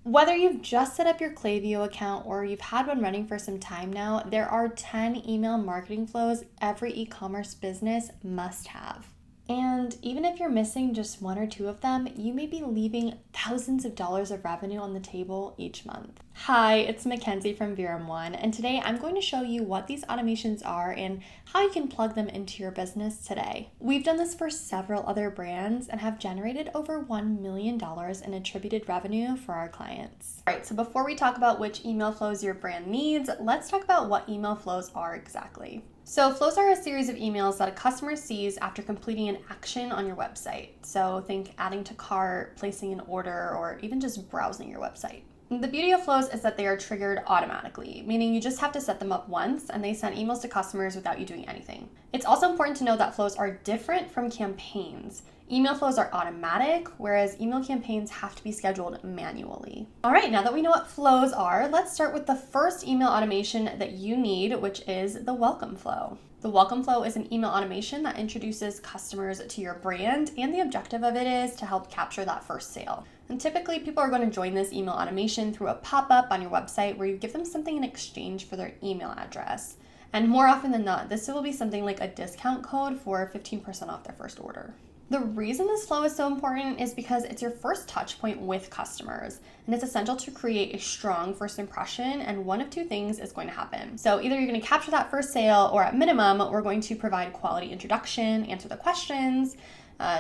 Whether you've just set up your Klaviyo account or you've had one running for some time now, there are 10 email marketing flows every e-commerce business must have. And even if you're missing just one or two of them, you may be leaving thousands of dollars of revenue on the table each month. Hi, it's Mackenzie from One, and today I'm going to show you what these automations are and how you can plug them into your business today. We've done this for several other brands and have generated over $1 million in attributed revenue for our clients. All right, so before we talk about which email flows your brand needs, let's talk about what email flows are exactly. So flows are a series of emails that a customer sees after completing an action on your website. So think adding to cart, placing an order, or even just browsing your website. The beauty of flows is that they are triggered automatically, meaning you just have to set them up once and they send emails to customers without you doing anything. It's also important to know that flows are different from campaigns. Email flows are automatic, whereas email campaigns have to be scheduled manually. All right, now that we know what flows are, let's start with the first email automation that you need, which is the welcome flow. The welcome flow is an email automation that introduces customers to your brand, and the objective of it is to help capture that first sale. And typically, people are going to join this email automation through a pop-up on your website where you give them something in exchange for their email address. And more often than not, this will be something like a discount code for 15% off their first order. The reason this flow is so important is because it's your first touch point with customers, and it's essential to create a strong first impression, and one of two things is going to happen. So either you're going to capture that first sale, or at minimum, we're going to provide quality introduction, answer the questions,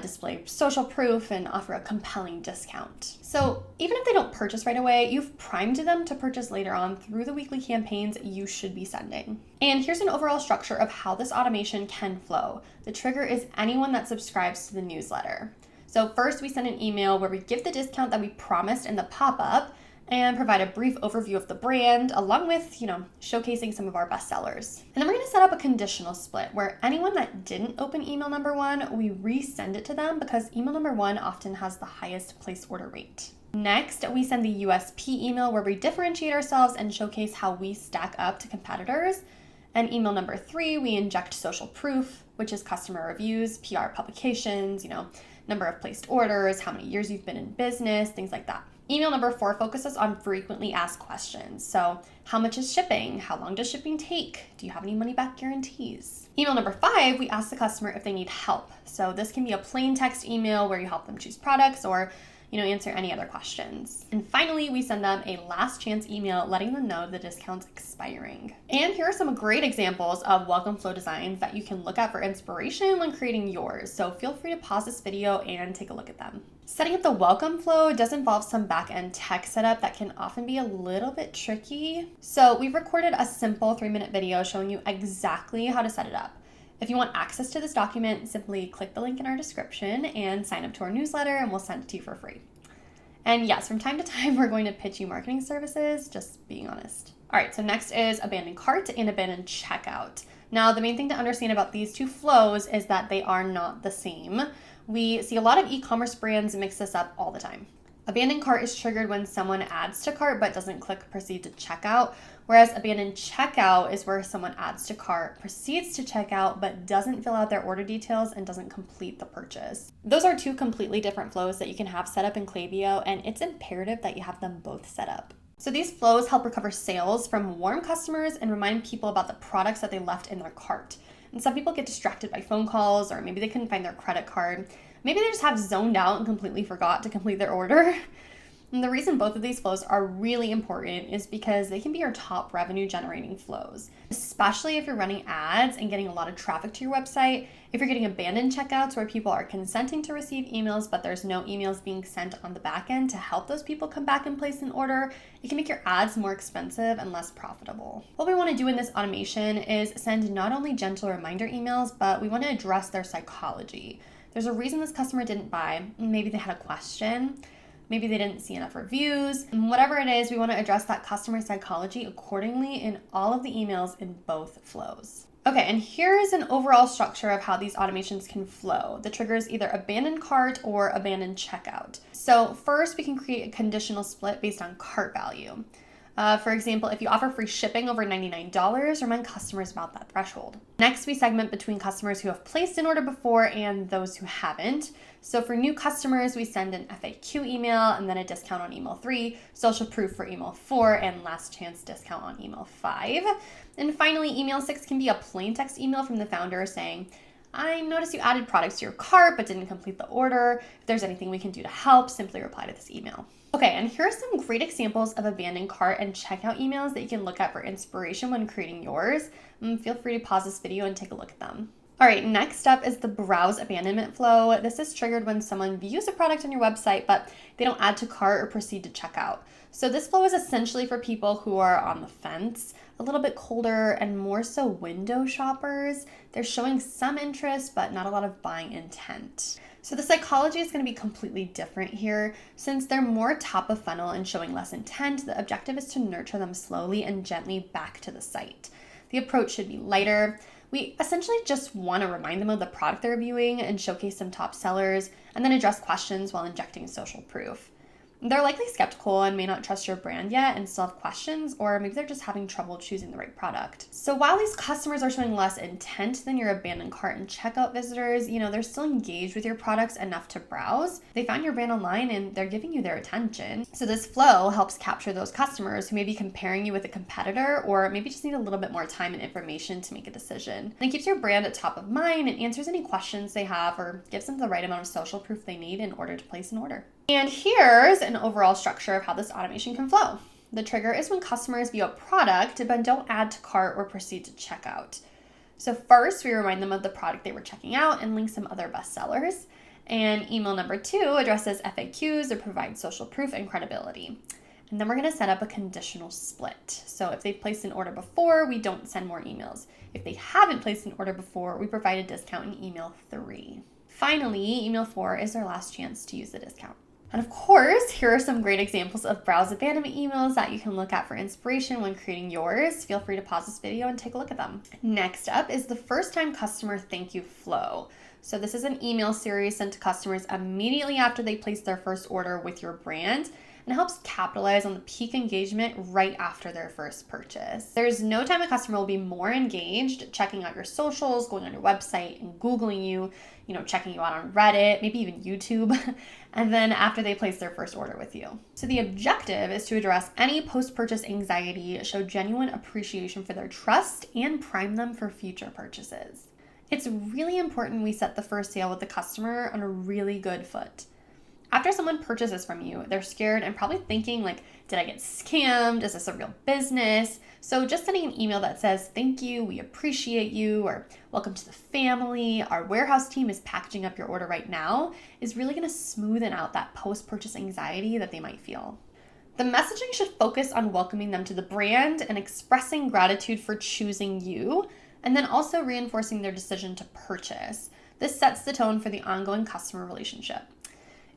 display social proof, and offer a compelling discount. So even if they don't purchase right away, you've primed them to purchase later on through the weekly campaigns you should be sending. And here's an overall structure of how this automation can flow. The trigger is anyone that subscribes to the newsletter. So first we send an email where we give the discount that we promised in the pop-up and provide a brief overview of the brand, along with, showcasing some of our best sellers. And then we're gonna set up a conditional split where anyone that didn't open email number one, we resend it to them because email number one often has the highest placed order rate. Next, we send the USP email where we differentiate ourselves and showcase how we stack up to competitors. And email number three, we inject social proof, which is customer reviews, PR publications, number of placed orders, how many years you've been in business, things like that. Email number four focuses on frequently asked questions. So how much is shipping? How long does shipping take? Do you have any money back guarantees? Email number five, we ask the customer if they need help. So this can be a plain text email where you help them choose products or answer any other questions. And finally, we send them a last chance email letting them know the discount's expiring. And here are some great examples of welcome flow designs that you can look at for inspiration when creating yours. So feel free to pause this video and take a look at them. Setting up the welcome flow does involve some back-end tech setup that can often be a little bit tricky. So we've recorded a simple 3-minute video showing you exactly how to set it up. If you want access to this document, simply click the link in our description and sign up to our newsletter and we'll send it to you for free. And yes, from time to time, we're going to pitch you marketing services, just being honest. All right, so next is abandoned cart and abandoned checkout. Now, the main thing to understand about these two flows is that they are not the same. We see a lot of e-commerce brands mix this up all the time. Abandoned cart is triggered when someone adds to cart but doesn't click proceed to checkout, whereas abandoned checkout is where someone adds to cart, proceeds to checkout, but doesn't fill out their order details and doesn't complete the purchase. Those are two completely different flows that you can have set up in Klaviyo, and it's imperative that you have them both set up. So these flows help recover sales from warm customers and remind people about the products that they left in their cart. And some people get distracted by phone calls, or maybe they couldn't find their credit card. Maybe they just have zoned out and completely forgot to complete their order. And the reason both of these flows are really important is because they can be your top revenue generating flows, especially if you're running ads and getting a lot of traffic to your website. If you're getting abandoned checkouts where people are consenting to receive emails, but there's no emails being sent on the back end to help those people come back and place an order, it can make your ads more expensive and less profitable. What we want to do in this automation is send not only gentle reminder emails, but we want to address their psychology. There's a reason this customer didn't buy. Maybe they had a question. Maybe they didn't see enough reviews. And whatever it is, we want to address that customer psychology accordingly in all of the emails in both flows. Okay, and here's an overall structure of how these automations can flow. The trigger is either abandoned cart or abandoned checkout. So first, we can create a conditional split based on cart value. For example, if you offer free shipping over $99, remind customers about that threshold. Next, we segment between customers who have placed an order before and those who haven't. So for new customers, we send an FAQ email and then a discount on email 3, social proof for email 4, and last chance discount on email 5. And finally, email 6 can be a plain text email from the founder saying, I noticed you added products to your cart but didn't complete the order. If there's anything we can do to help, simply reply to this email. Okay, and here are some great examples of abandoned cart and checkout emails that you can look at for inspiration when creating yours. Feel free to pause this video and take a look at them. All right, next up is the browse abandonment flow. This is triggered when someone views a product on your website, but they don't add to cart or proceed to checkout. So this flow is essentially for people who are on the fence, a little bit colder, and more so window shoppers. They're showing some interest, but not a lot of buying intent. So the psychology is going to be completely different here. Since they're more top of funnel and showing less intent, the objective is to nurture them slowly and gently back to the site. The approach should be lighter. We essentially just want to remind them of the product they're viewing and showcase some top sellers, and then address questions while injecting social proof. They're likely skeptical and may not trust your brand yet and still have questions, or maybe they're just having trouble choosing the right product. So while these customers are showing less intent than your abandoned cart and checkout visitors, they're still engaged with your products enough to browse. They found your brand online and they're giving you their attention. So this flow helps capture those customers who may be comparing you with a competitor, or maybe just need a little bit more time and information to make a decision. And it keeps your brand at top of mind and answers any questions they have, or gives them the right amount of social proof they need in order to place an order. And here's an overall structure of how this automation can flow. The trigger is when customers view a product but don't add to cart or proceed to checkout. So first, we remind them of the product they were checking out and link some other bestsellers. And email number 2 addresses FAQs or provides social proof and credibility. And then we're going to set up a conditional split. So if they've placed an order before, we don't send more emails. If they haven't placed an order before, we provide a discount in email 3. Finally, email 4 is their last chance to use the discount. And of course, here are some great examples of browse abandonment emails that you can look at for inspiration when creating yours. Feel free to pause this video and take a look at them. Next up is the first time customer thank you flow. So this is an email series sent to customers immediately after they place their first order with your brand, and it helps capitalize on the peak engagement right after their first purchase. There's no time a customer will be more engaged checking out your socials, going on your website and Googling you, checking you out on Reddit, maybe even YouTube, and then after they place their first order with you. So the objective is to address any post-purchase anxiety, show genuine appreciation for their trust, and prime them for future purchases. It's really important we set the first sale with the customer on a really good foot. After someone purchases from you, they're scared and probably thinking did I get scammed? Is this a real business? So just sending an email that says, thank you, we appreciate you, or welcome to the family, our warehouse team is packaging up your order right now, is really going to smoothen out that post-purchase anxiety that they might feel. The messaging should focus on welcoming them to the brand and expressing gratitude for choosing you, and then also reinforcing their decision to purchase. This sets the tone for the ongoing customer relationship.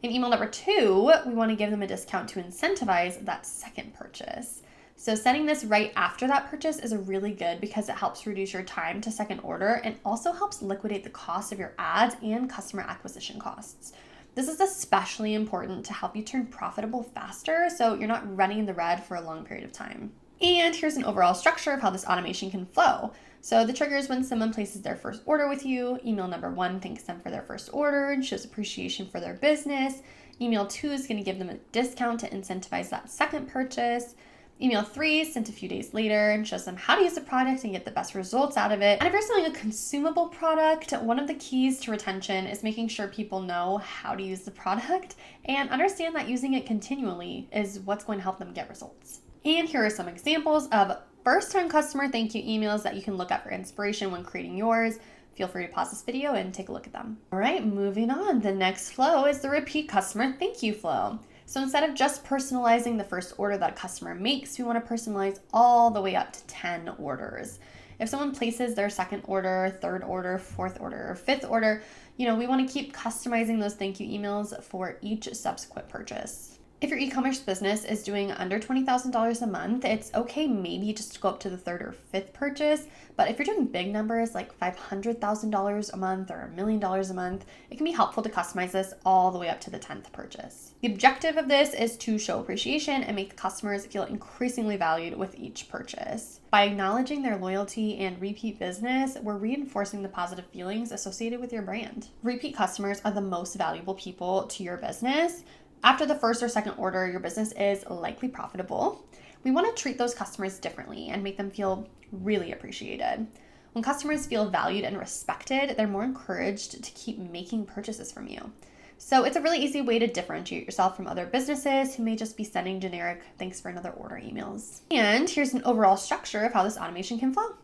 In email number 2, we want to give them a discount to incentivize that second purchase. So setting this right after that purchase is really good because it helps reduce your time to second order and also helps liquidate the cost of your ads and customer acquisition costs. This is especially important to help you turn profitable faster so you're not running in the red for a long period of time. And here's an overall structure of how this automation can flow. So the trigger is when someone places their first order with you. Email number 1 thanks them for their first order and shows appreciation for their business. Email 2 is going to give them a discount to incentivize that second purchase. Email 3 is sent a few days later and shows them how to use the product and get the best results out of it. And if you're selling a consumable product, one of the keys to retention is making sure people know how to use the product and understand that using it continually is what's going to help them get results. And here are some examples of first-time customer thank you emails that you can look at for inspiration when creating yours. Feel free to pause this video and take a look at them. All right, moving on. The next flow is the repeat customer thank you flow. So instead of just personalizing the first order that a customer makes, we want to personalize all the way up to 10 orders. If someone places their second order, third order, fourth order, or fifth order, we want to keep customizing those thank you emails for each subsequent purchase. If your e-commerce business is doing under $20,000 a month, it's okay maybe just to go up to the third or fifth purchase. But if you're doing big numbers like $500,000 a month or $1 million a month, it can be helpful to customize this all the way up to the 10th purchase. The objective of this is to show appreciation and make customers feel increasingly valued with each purchase. By acknowledging their loyalty and repeat business, we're reinforcing the positive feelings associated with your brand. Repeat customers are the most valuable people to your business. After the first or second order, your business is likely profitable. We want to treat those customers differently and make them feel really appreciated. When customers feel valued and respected, they're more encouraged to keep making purchases from you. So it's a really easy way to differentiate yourself from other businesses who may just be sending generic "thanks for another order" emails. And here's an overall structure of how this automation can flow.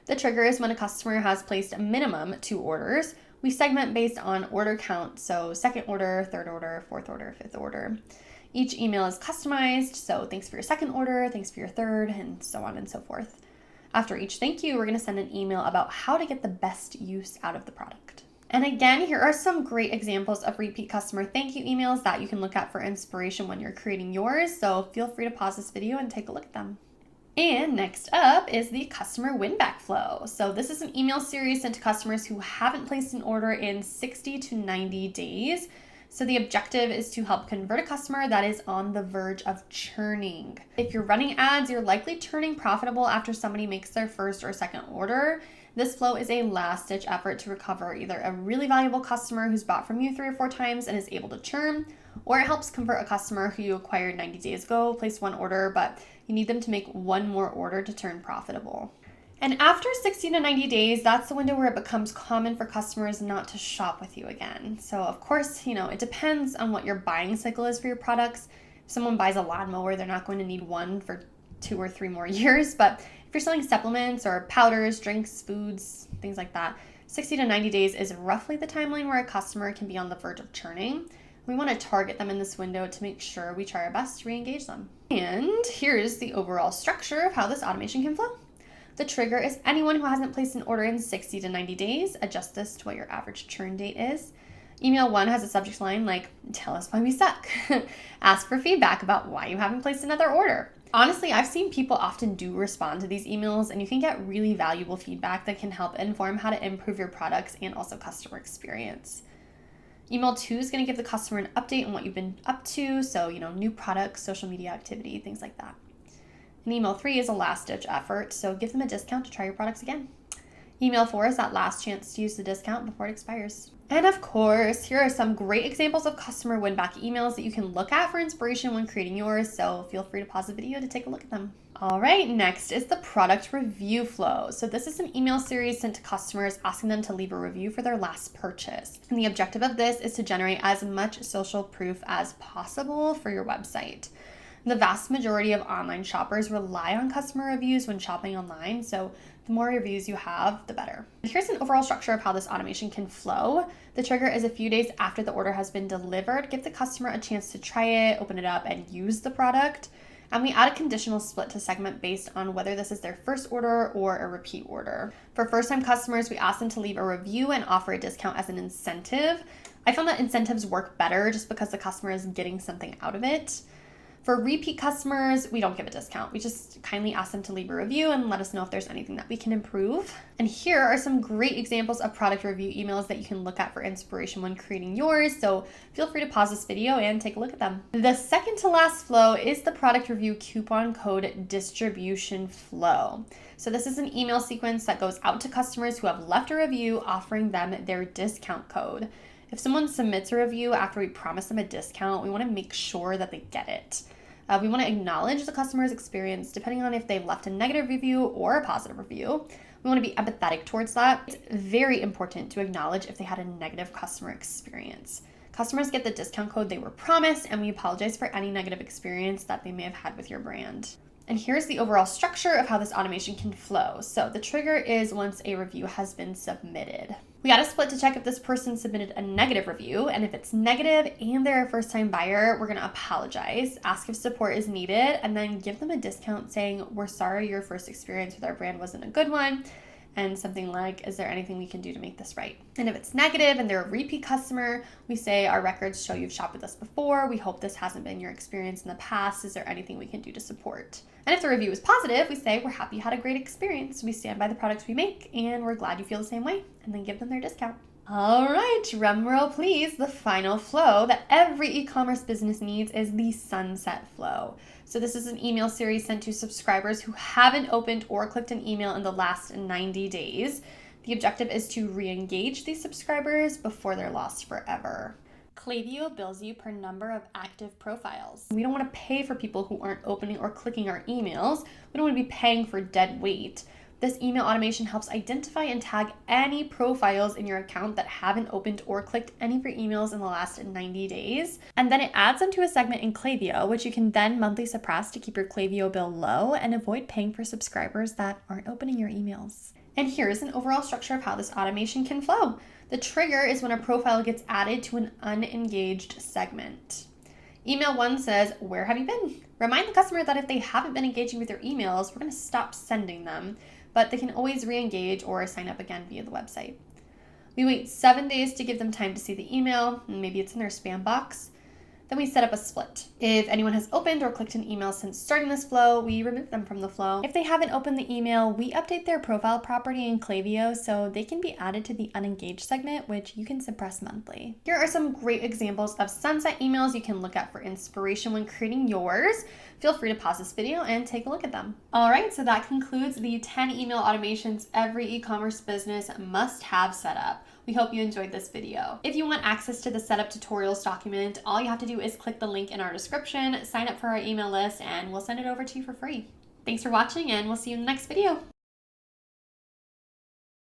The trigger is when a customer has placed a minimum 2 orders. We segment based on order count, so second order, third order, fourth order, fifth order. Each email is customized, so thanks for your second order, thanks for your third, and so on and so forth. After each thank you, we're going to send an email about how to get the best use out of the product. And again, here are some great examples of repeat customer thank you emails that you can look at for inspiration when you're creating yours, so feel free to pause this video and take a look at them. And next up is the customer win-back flow. So this is an email series sent to customers who haven't placed an order in 60 to 90 days. So the objective is to help convert a customer that is on the verge of churning. If you're running ads, you're likely turning profitable after somebody makes their first or second order. This flow is a last-ditch effort to recover either a really valuable customer who's bought from you 3 or 4 times and is able to churn, or it helps convert a customer who you acquired 90 days ago, placed 1 order, but you need them to make 1 more order to turn profitable. And after 60 to 90 days, that's the window where it becomes common for customers not to shop with you again. So of course, it depends on what your buying cycle is for your products. If someone buys a lawnmower, they're not going to need one for 2 or 3 more years. But if you're selling supplements or powders, drinks, foods, things like that, 60 to 90 days is roughly the timeline where a customer can be on the verge of churning. We want to target them in this window to make sure we try our best to re-engage them. And here's the overall structure of how this automation can flow. The trigger is anyone who hasn't placed an order in 60 to 90 days. Adjust this to what your average churn date is. Email 1 has a subject line like, "Tell us why we suck." Ask for feedback about why you haven't placed another order. Honestly, I've seen people often do respond to these emails, and you can get really valuable feedback that can help inform how to improve your products and also customer experience. Email 2 is going to give the customer an update on what you've been up to, so new products, social media activity, things like that. And email 3 is a last-ditch effort, so give them a discount to try your products again. Email 4 is that last chance to use the discount before it expires. And of course, here are some great examples of customer win-back emails that you can look at for inspiration when creating yours, so feel free to pause the video to take a look at them. All right, next is the product review flow. So this is an email series sent to customers asking them to leave a review for their last purchase. And the objective of this is to generate as much social proof as possible for your website. The vast majority of online shoppers rely on customer reviews when shopping online, so the more reviews you have, the better. Here's an overall structure of how this automation can flow. The trigger is a few days after the order has been delivered. Give the customer a chance to try it, open it up, and use the product. And we add a conditional split to segment based on whether this is their first order or a repeat order. For first-time customers, we ask them to leave a review and offer a discount as an incentive. I found that incentives work better just because the customer is getting something out of it. For repeat customers, we don't give a discount. We just kindly ask them to leave a review and let us know if there's anything that we can improve. And here are some great examples of product review emails that you can look at for inspiration when creating yours. So feel free to pause this video and take a look at them. The second to last flow is the product review coupon code distribution flow. So this is an email sequence that goes out to customers who have left a review offering them their discount code. If someone submits a review after we promise them a discount, we want to make sure that they get it. We want to acknowledge the customer's experience depending on if they've left a negative review or a positive review. We want to be empathetic towards that. It's very important to acknowledge if they had a negative customer experience. Customers get the discount code they were promised, and we apologize for any negative experience that they may have had with your brand. And here's the overall structure of how this automation can flow. So the trigger is once a review has been submitted. We got a split to check if this person submitted a negative review, and if it's negative and they're a first-time buyer, we're gonna apologize, ask if support is needed, and then give them a discount saying, "We're sorry your first experience with our brand wasn't a good one. and something like, is there anything we can do to make this right? And if it's negative and they're a repeat customer, we say, our records show you've shopped with us before. We hope this hasn't been your experience in the past. Is there anything we can do to support? And if the review is positive, we say, we're happy you had a great experience. We stand by the products we make and we're glad you feel the same way, and then give them their discount. All right, drum roll please. The final flow that every e-commerce business needs is the sunset flow. So this is an email series sent to subscribers who haven't opened or clicked an email in the last 90 days. The objective is to re-engage these subscribers before they're lost forever. Klaviyo bills you per number of active profiles. We don't want to pay for people who aren't opening or clicking our emails. We don't want to be paying for dead weight. This email automation helps identify and tag any profiles in your account that haven't opened or clicked any of your emails in the last 90 days. And then it adds them to a segment in Klaviyo, which you can then monthly suppress to keep your Klaviyo bill low and avoid paying for subscribers that aren't opening your emails. And here's an overall structure of how this automation can flow. The trigger is when a profile gets added to an unengaged segment. Email 1 says, where have you been? Remind the customer that if they haven't been engaging with your emails, we're going to stop sending them, but they can always re-engage or sign up again via the website. We wait 7 days to give them time to see the email, and maybe it's in their spam box. Then we set up a split. If anyone has opened or clicked an email since starting this flow, we remove them from the flow. If they haven't opened the email, we update their profile property in Klaviyo so they can be added to the unengaged segment, which you can suppress monthly. Here are some great examples of sunset emails you can look at for inspiration when creating yours. Feel free to pause this video and take a look at them. All right, so that concludes the 10 email automations every e-commerce business must have set up. We hope you enjoyed this video. If you want access to the setup tutorials document, all you have to do is click the link in our description, sign up for our email list, and we'll send it over to you for free. Thanks for watching, and we'll see you in the next video.